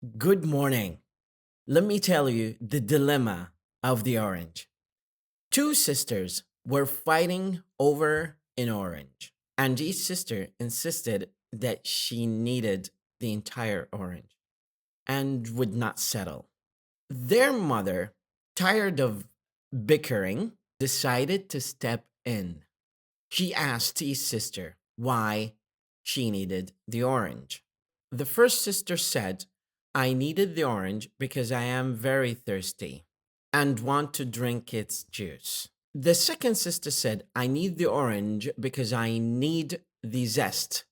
Good morning. Let me tell you the dilemma of the orange. Two sisters were fighting over an orange, and each sister insisted that she needed the entire orange and would not settle. Their mother, tired of bickering, decided to step in. She asked each sister why she needed the orange. The first sister said, I needed the orange because I am very thirsty and want to drink its juice. The second sister said, I need the orange because I need the zest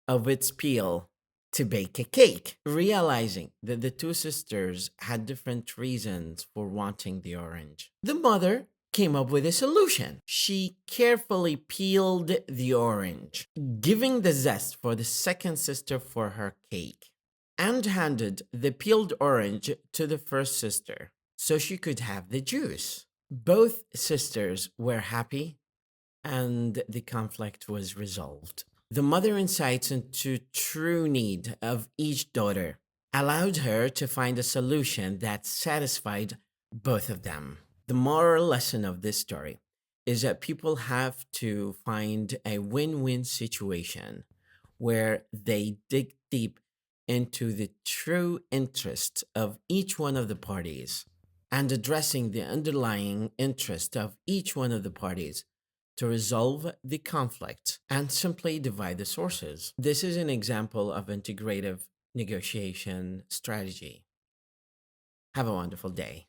of its peel to bake a cake. Realizing that the two sisters had different reasons for wanting the orange, the mother came up with a solution. She carefully peeled the orange, giving the zest for the second sister for her cake, and handed the peeled orange to the first sister so she could have the juice. Both sisters were happy and the conflict was resolved. The mother insights into true need of each daughter allowed her to find a solution that satisfied both of them. The moral lesson of this story is that people have to find a win-win situation where they dig deep into the true interest of each one of the parties and addressing the underlying interest of each one of the parties to resolve the conflict and simply divide the sources. This is an example of integrative negotiation strategy. Have a wonderful day.